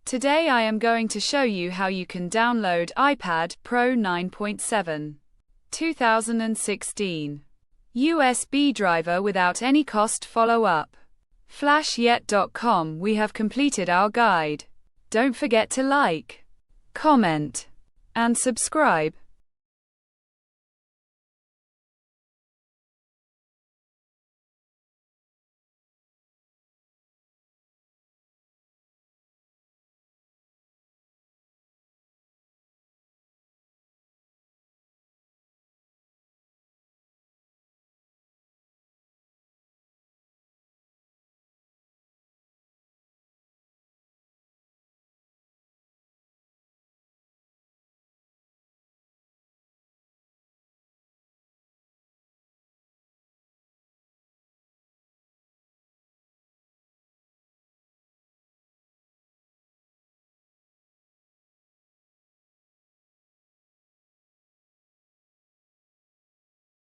Today I am going to show you how you can download iPad Pro 9.7 2016 USB driver without any cost. Follow up. Flashyet.com. We have completed our guide. Don't forget to like, comment, and subscribe.